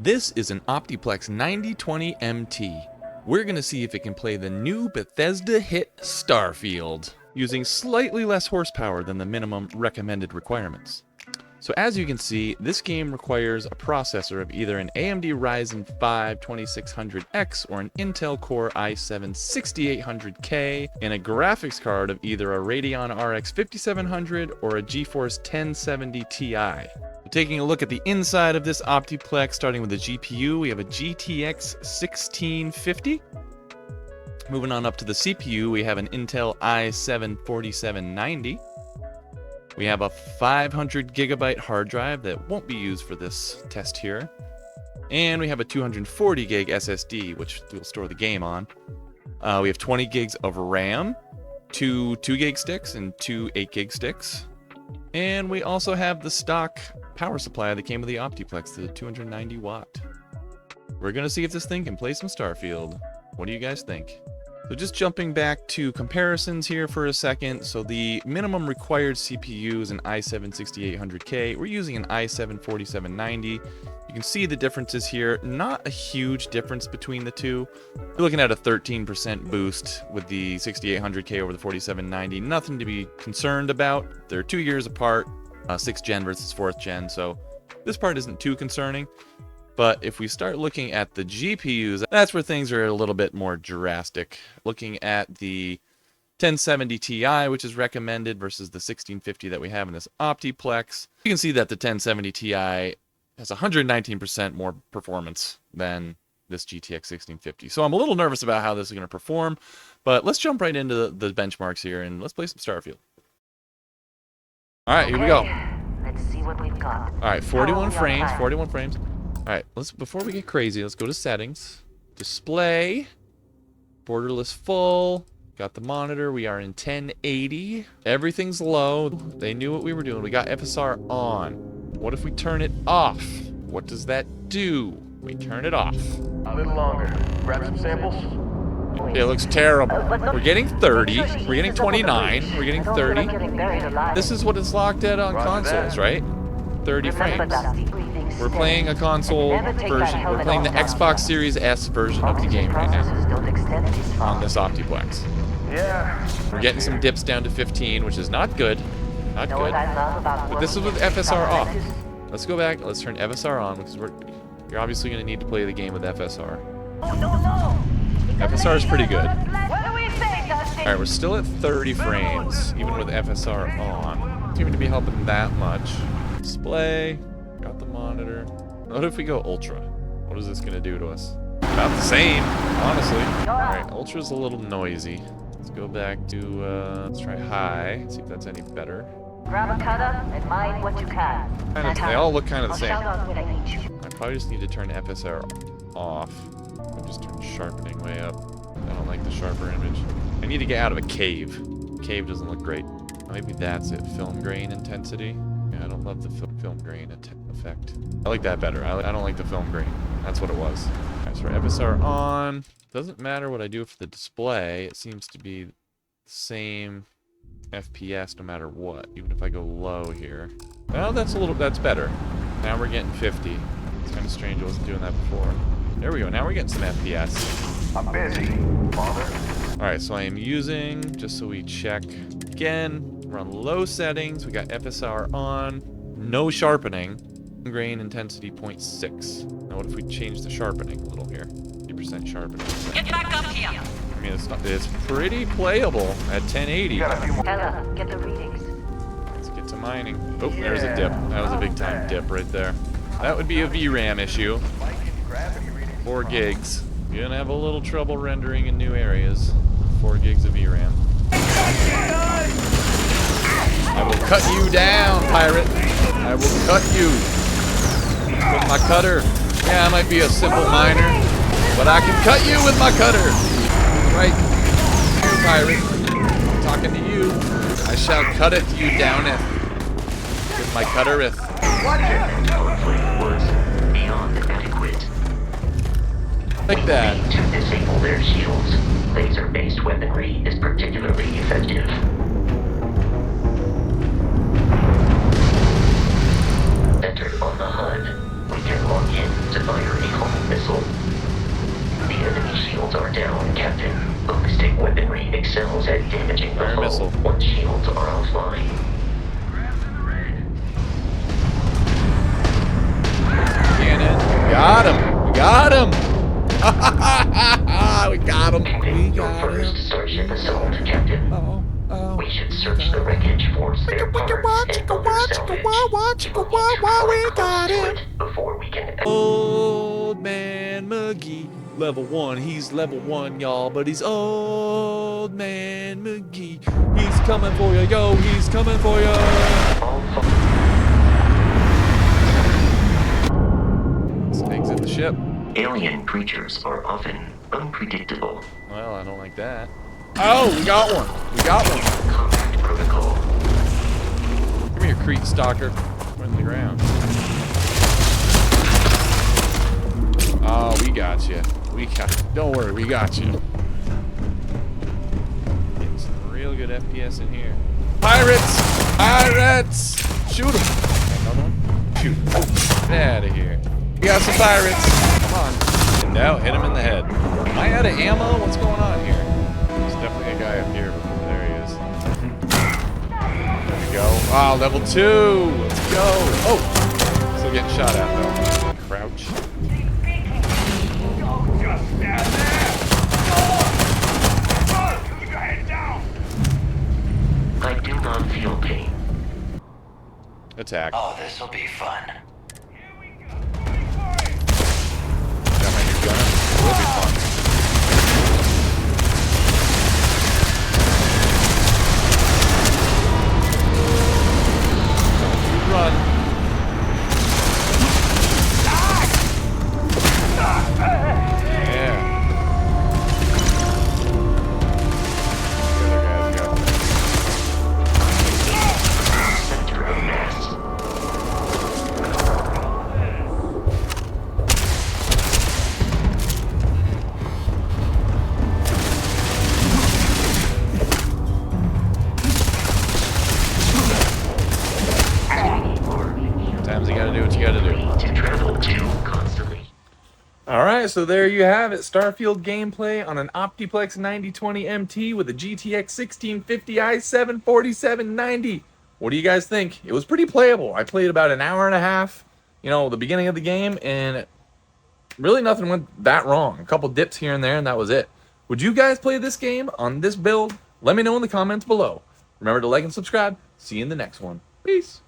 This is an Optiplex 9020 MT. We're going to see if it can play the new Bethesda hit Starfield, using slightly less horsepower than the minimum recommended requirements. So as you can see, this game requires a processor of either an AMD Ryzen 5 2600X or an Intel Core i7-6800K, and a graphics card of either a Radeon RX 5700 or a GeForce 1070 Ti. Taking a look at the inside of this Optiplex, starting with the GPU, we have a GTX 1650. Moving on up to the CPU, we have an Intel i7-4790. We have a 500 gigabyte hard drive that won't be used for this test here. And we have a 240 gig SSD, which we'll store the game on. We have 20 gigs of RAM, two 2 gig sticks and two 8 gig sticks. And we also have the stock power supply that came with the Optiplex, the 290 watt. We're going to see if this thing can play some Starfield. What do you guys think? So just jumping back to comparisons here for a second. So the minimum required CPU is an i7-6800K. We're using an i7-4790. You can see the differences here. Not a huge difference between the two. We're looking at a 13% boost with the 6800K over the 4790. Nothing to be concerned about. They're 2 years apart, 6th gen versus 4th gen. So this part isn't too concerning. But if we start looking at the GPUs, that's where things are a little bit more drastic. Looking at the 1070 Ti, which is recommended, versus the 1650 that we have in this Optiplex, you can see that the 1070 Ti has 119% more performance than this GTX 1650. So I'm a little nervous about how this is going to perform, but let's jump right into the benchmarks here and let's play some Starfield. All right, here we go. Let's see what we've got. All right, 41 frames, 41 frames. All right, before we get crazy, let's go to settings, display, borderless full, got the monitor, we are in 1080, everything's low, they knew what we were doing, we got FSR on. What if we turn it off? What does that do? We turn it off. A little longer. Grab some samples. It looks terrible. We're getting 30, we're getting 29, we're getting 30. This is what it's locked at on consoles, right? 30 frames. We're playing a console version. We're playing the Xbox Series S version of the game right now on this Optiplex. Yeah. We're getting some dips down to 15, which is not good. Not good. But this is with FSR off. Let's go back. Let's turn FSR on because you're obviously going to need to play the game with FSR. FSR is pretty good. All right, we're still at 30 frames, even with FSR on. Doesn't seem to be helping that much. Display. Got the monitor. What if we go ultra? What is this gonna do to us? About the same, honestly. Alright, ultra's a little noisy. Let's go back to, let's try high, see if that's any better. Grab a cutter and mine what you can. They all look kind of the same. I'll shout out when I need you. I probably just need to turn FSR off. I'll just turn sharpening way up. I don't like the sharper image. I need to get out of a cave. Cave doesn't look great. Maybe that's it, film grain intensity. I don't love the film grain effect. I like that better. I don't like the film grain. That's what it was. Alright, so FSR on. Doesn't matter what I do for the display. It seems to be the same FPS no matter what. Even if I go low here. Well, that's better. Now we're getting 50. It's kind of strange I wasn't doing that before. There we go. Now we're getting some FPS. I'm busy, father. Alright, so I am using, just so we check again, we're on low settings, we got FSR on, no sharpening, grain intensity 0.6. Now what if we change the sharpening a little here? 50% sharpening. Get back up here. I mean, it's pretty playable at 1080. Ella, get the readings. Let's get to mining. Oh, there's a dip. That was a big time dip right there. That would be a VRAM issue. 4 gigs. You're gonna have a little trouble rendering in new areas. 4 gigs of VRAM. I will cut you down, pirate. I will cut you with my cutter. Yeah, I might be a simple miner, but I can cut you with my cutter. Right, you pirate. I'm talking to you. I shall cut it you downeth with my cuttereth. Like that. To disable their shields, laser-based weaponry is particularly effective. Centered on the HUD, we can log in to fire shields are down, Captain. Ballistic weaponry excels at damaging the Fire hull missile. once shields are offline. Cannon. Got him. We got him. We got him. We Complete your got first him. starship assault, Captain. Oh. We should search the wreckage for spare parts and other salvage. We got him. Before we can. Old Man McGee, level 1. He's level 1, y'all, but he's Old Man McGee. He's coming for you, yo. He's coming for you. Let's exit the ship. Alien creatures are often unpredictable. Well, I don't like that. Oh, we got one. We got one. Combat protocol. Come here, Crete Stalker. We're in the ground. Oh, we got you. Don't worry, we got you. Getting some real good FPS in here. Pirates! Pirates! Shoot them. Another one? Shoot. Oh, get out of here. We got some pirates. Come on. And now hit him in the head. Am I out of ammo? What's going on here? There's definitely a guy up here. There he is. There we go. Ah, level 2. Let's go. Oh, still getting shot at though. Crouch. I do not feel pain. Attack. Oh, this'll be fun. Got my new gun. It will be fun. Run. Yeah. The other guys go. Center of mass. Sometimes you gotta do what you gotta do. To travel to constantly. Alright, so there you have it. Starfield gameplay on an Optiplex 9020 MT with a GTX 1650 i7 4790. What do you guys think? It was pretty playable. I played about an hour and a half, the beginning of the game, and really nothing went that wrong. A couple dips here and there, and that was it. Would you guys play this game on this build? Let me know in the comments below. Remember to like and subscribe. See you in the next one. Peace.